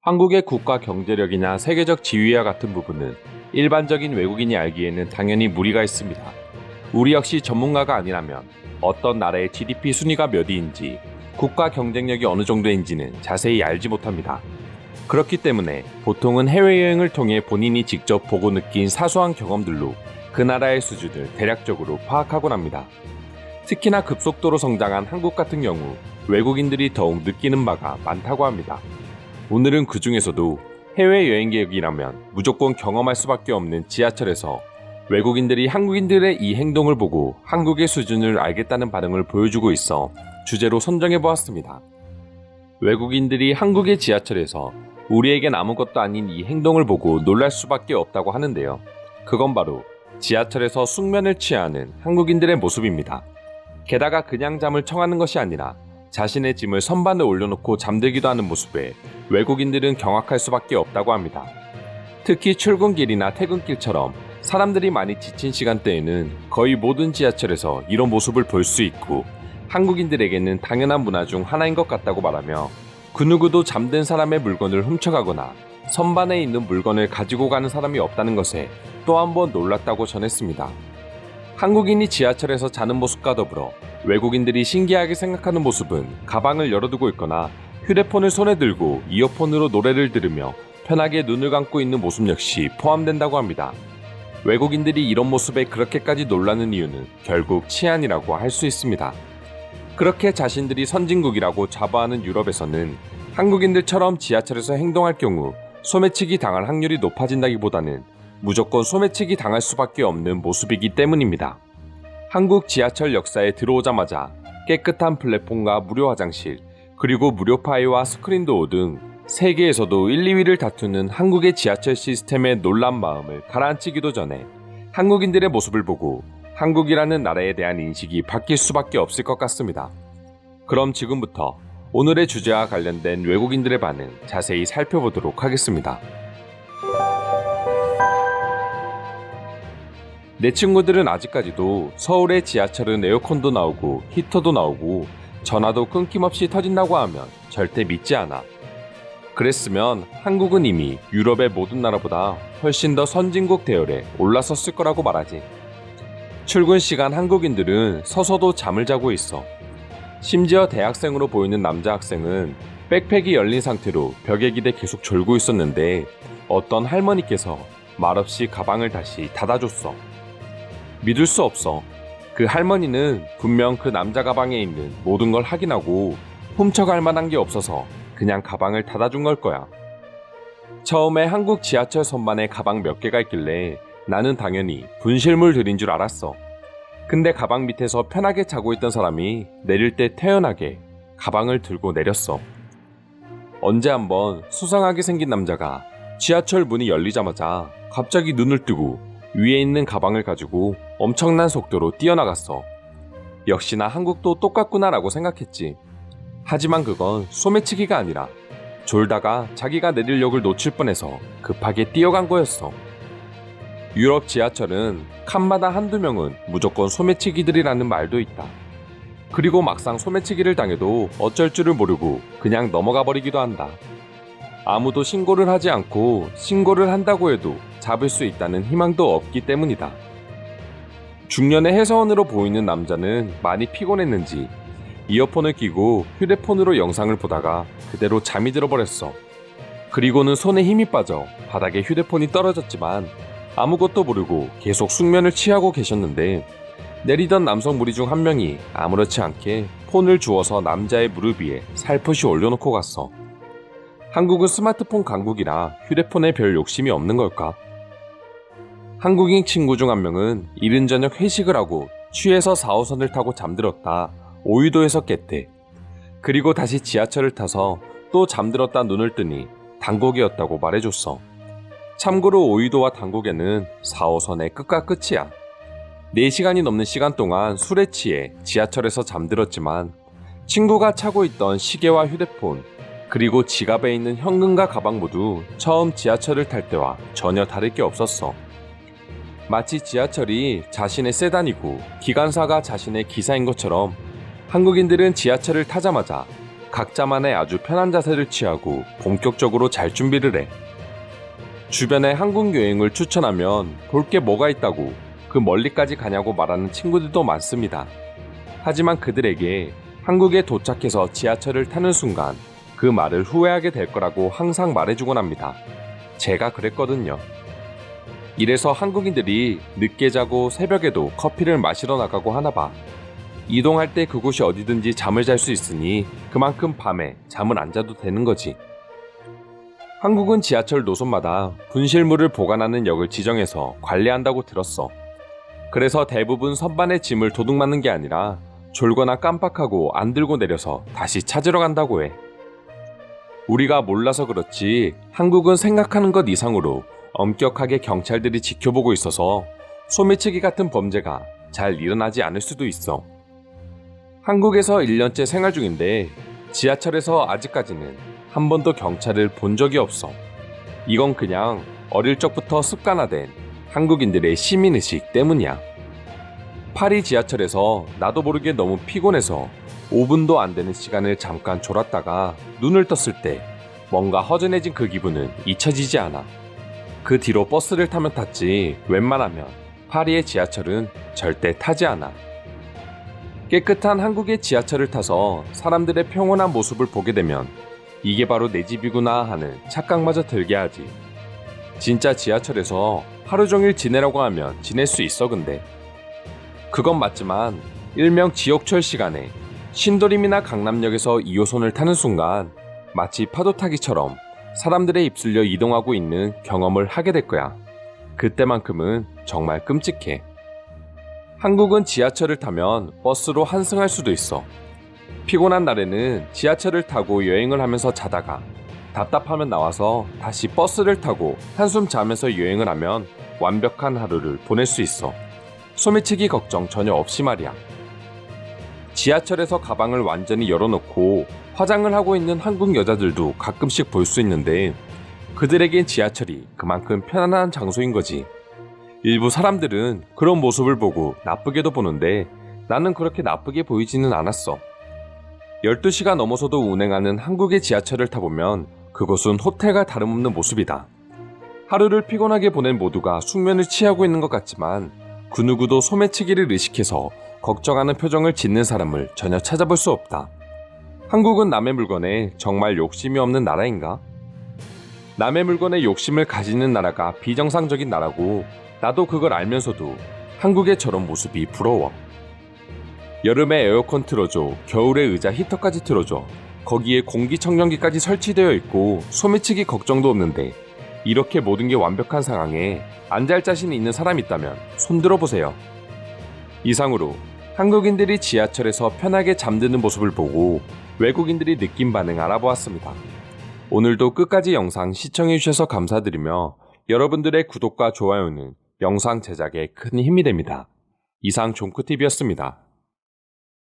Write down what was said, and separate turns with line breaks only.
한국의 국가 경제력이나 세계적 지위와 같은 부분은 일반적인 외국인이 알기에는 당연히 무리가 있습니다. 우리 역시 전문가가 아니라면 어떤 나라의 GDP 순위가 몇 위인지, 국가 경쟁력이 어느 정도인지는 자세히 알지 못합니다. 그렇기 때문에 보통은 해외여행을 통해 본인이 직접 보고 느낀 사소한 경험들로 그 나라의 수준을 대략적으로 파악하곤 합니다. 특히나 급속도로 성장한 한국 같은 경우 외국인들이 더욱 느끼는 바가 많다고 합니다. 오늘은 그 중에서도 해외여행 계획이라면 무조건 경험할 수밖에 없는 지하철에서 외국인들이 한국인들의 이 행동을 보고 한국의 수준을 알겠다는 반응을 보여주고 있어 주제로 선정해보았습니다. 외국인들이 한국의 지하철에서 우리에겐 아무것도 아닌 이 행동을 보고 놀랄 수밖에 없다고 하는데요. 그건 바로 지하철에서 숙면을 취하는 한국인들의 모습입니다. 게다가 그냥 잠을 청하는 것이 아니라 자신의 짐을 선반에 올려놓고 잠들기도 하는 모습에 외국인들은 경악할 수밖에 없다고 합니다. 특히 출근길이나 퇴근길처럼 사람들이 많이 지친 시간대에는 거의 모든 지하철에서 이런 모습을 볼 수 있고 한국인들에게는 당연한 문화 중 하나인 것 같다고 말하며 그 누구도 잠든 사람의 물건을 훔쳐가거나 선반에 있는 물건을 가지고 가는 사람이 없다는 것에 또 한 번 놀랐다고 전했습니다. 한국인이 지하철에서 자는 모습과 더불어 외국인들이 신기하게 생각하는 모습은 가방을 열어두고 있거나 휴대폰을 손에 들고 이어폰으로 노래를 들으며 편하게 눈을 감고 있는 모습 역시 포함된다고 합니다. 외국인들이 이런 모습에 그렇게까지 놀라는 이유는 결국 치안이라고 할 수 있습니다. 그렇게 자신들이 선진국이라고 자부하는 유럽에서는 한국인들처럼 지하철에서 행동할 경우 소매치기 당할 확률이 높아진다기보다는 무조건 소매치기 당할 수밖에 없는 모습이기 때문입니다. 한국 지하철 역사에 들어오자마자 깨끗한 플랫폼과 무료 화장실, 그리고 무료 파이와 스크린도어 등 세계에서도 1, 2위를 다투는 한국의 지하철 시스템의 놀란 마음을 가라앉히기도 전에 한국인들의 모습을 보고 한국이라는 나라에 대한 인식이 바뀔 수밖에 없을 것 같습니다. 그럼 지금부터 오늘의 주제와 관련된 외국인들의 반응 자세히 살펴보도록 하겠습니다. 내 친구들은 아직까지도 서울의 지하철은 에어컨도 나오고 히터도 나오고 전화도 끊김없이 터진다고 하면 절대 믿지 않아. 그랬으면 한국은 이미 유럽의 모든 나라보다 훨씬 더 선진국 대열에 올라섰을 거라고 말하지. 출근 시간 한국인들은 서서도 잠을 자고 있어. 심지어 대학생으로 보이는 남자 학생은 백팩이 열린 상태로 벽에 기대 계속 졸고 있었는데 어떤 할머니께서 말없이 가방을 다시 닫아줬어. 믿을 수 없어. 그 할머니는 분명 그 남자 가방에 있는 모든 걸 확인하고 훔쳐갈 만한 게 없어서 그냥 가방을 닫아준 걸 거야. 처음에 한국 지하철 선반에 가방 몇 개가 있길래 나는 당연히 분실물 들인 줄 알았어. 근데 가방 밑에서 편하게 자고 있던 사람이 내릴 때 태연하게 가방을 들고 내렸어. 언제 한번 수상하게 생긴 남자가 지하철 문이 열리자마자 갑자기 눈을 뜨고 위에 있는 가방을 가지고 엄청난 속도로 뛰어나갔어. 역시나 한국도 똑같구나라고 생각했지. 하지만 그건 소매치기가 아니라 졸다가 자기가 내릴 역을 놓칠 뻔해서 급하게 뛰어간 거였어. 유럽 지하철은 칸마다 한두 명은 무조건 소매치기들이라는 말도 있다. 그리고 막상 소매치기를 당해도 어쩔 줄을 모르고 그냥 넘어가 버리기도 한다. 아무도 신고를 하지 않고 신고를 한다고 해도 잡을 수 있다는 희망도 없기 때문이다. 중년의 해서원으로 보이는 남자는 많이 피곤했는지 이어폰을 끼고 휴대폰으로 영상을 보다가 그대로 잠이 들어버렸어. 그리고는 손에 힘이 빠져 바닥에 휴대폰이 떨어졌지만 아무것도 모르고 계속 숙면을 취하고 계셨는데 내리던 남성 무리 중 한 명이 아무렇지 않게 폰을 주워서 남자의 무릎 위에 살포시 올려놓고 갔어. 한국은 스마트폰 강국이라 휴대폰에 별 욕심이 없는 걸까? 한국인 친구 중 한 명은 이른 저녁 회식을 하고 취해서 4호선을 타고 잠들었다 오이도에서 깼대. 그리고 다시 지하철을 타서 또 잠들었다 눈을 뜨니 당곡이었다고 말해줬어. 참고로 오이도와 당곡에는 4호선의 끝과 끝이야. 4시간이 넘는 시간 동안 술에 취해 지하철에서 잠들었지만 친구가 차고 있던 시계와 휴대폰 그리고 지갑에 있는 현금과 가방 모두 처음 지하철을 탈 때와 전혀 다를 게 없었어. 마치 지하철이 자신의 세단이고 기관사가 자신의 기사인 것처럼 한국인들은 지하철을 타자마자 각자만의 아주 편한 자세를 취하고 본격적으로 잘 준비를 해. 주변에 한국 여행을 추천하면 볼 게 뭐가 있다고 그 멀리까지 가냐고 말하는 친구들도 많습니다. 하지만 그들에게 한국에 도착해서 지하철을 타는 순간 그 말을 후회하게 될 거라고 항상 말해주곤 합니다. 제가 그랬거든요. 이래서 한국인들이 늦게 자고 새벽에도 커피를 마시러 나가고 하나 봐. 이동할 때 그곳이 어디든지 잠을 잘 수 있으니 그만큼 밤에 잠을 안 자도 되는 거지. 한국은 지하철 노선마다 분실물을 보관하는 역을 지정해서 관리한다고 들었어. 그래서 대부분 선반에 짐을 도둑맞는 게 아니라 졸거나 깜빡하고 안 들고 내려서 다시 찾으러 간다고 해. 우리가 몰라서 그렇지 한국은 생각하는 것 이상으로 엄격하게 경찰들이 지켜보고 있어서 소매치기 같은 범죄가 잘 일어나지 않을 수도 있어. 한국에서 1년째 생활 중인데 지하철에서 아직까지는 한 번도 경찰을 본 적이 없어. 이건 그냥 어릴 적부터 습관화된 한국인들의 시민의식 때문이야. 파리 지하철에서 나도 모르게 너무 피곤해서 5분도 안 되는 시간을 잠깐 졸았다가 눈을 떴을 때 뭔가 허전해진 그 기분은 잊혀지지 않아. 그 뒤로 버스를 타면 탔지 웬만하면 파리의 지하철은 절대 타지 않아. 깨끗한 한국의 지하철을 타서 사람들의 평온한 모습을 보게 되면 이게 바로 내 집이구나 하는 착각마저 들게 하지. 진짜 지하철에서 하루 종일 지내라고 하면 지낼 수 있어 근데. 그건 맞지만 일명 지옥철 시간에 신도림이나 강남역에서 2호선을 타는 순간 마치 파도 타기처럼 사람들의 입술려 이동하고 있는 경험을 하게 될 거야. 그때만큼은 정말 끔찍해. 한국은 지하철을 타면 버스로 환승할 수도 있어. 피곤한 날에는 지하철을 타고 여행을 하면서 자다가 답답하면 나와서 다시 버스를 타고 한숨 자면서 여행을 하면 완벽한 하루를 보낼 수 있어. 소매치기 걱정 전혀 없이 말이야. 지하철에서 가방을 완전히 열어놓고 화장을 하고 있는 한국 여자들도 가끔씩 볼 수 있는데 그들에겐 지하철이 그만큼 편안한 장소인 거지. 일부 사람들은 그런 모습을 보고 나쁘게도 보는데 나는 그렇게 나쁘게 보이지는 않았어. 12시가 넘어서도 운행하는 한국의 지하철을 타보면 그곳은 호텔과 다름없는 모습이다. 하루를 피곤하게 보낸 모두가 숙면을 취하고 있는 것 같지만 그 누구도 소매치기를 의식해서 걱정하는 표정을 짓는 사람을 전혀 찾아볼 수 없다. 한국은 남의 물건에 정말 욕심이 없는 나라인가? 남의 물건에 욕심을 가지는 나라가 비정상적인 나라고 나도 그걸 알면서도 한국의 저런 모습이 부러워. 여름에 에어컨 틀어줘, 겨울에 의자 히터까지 틀어줘, 거기에 공기청정기까지 설치되어 있고 소매치기 걱정도 없는데 이렇게 모든 게 완벽한 상황에 안 잘 자신이 있는 사람이 있다면 손들어 보세요. 이상으로 한국인들이 지하철에서 편하게 잠드는 모습을 보고 외국인들이 느낀 반응 알아보았습니다. 오늘도 끝까지 영상 시청해주셔서 감사드리며 여러분들의 구독과 좋아요는 영상 제작에 큰 힘이 됩니다. 이상 종크TV였습니다.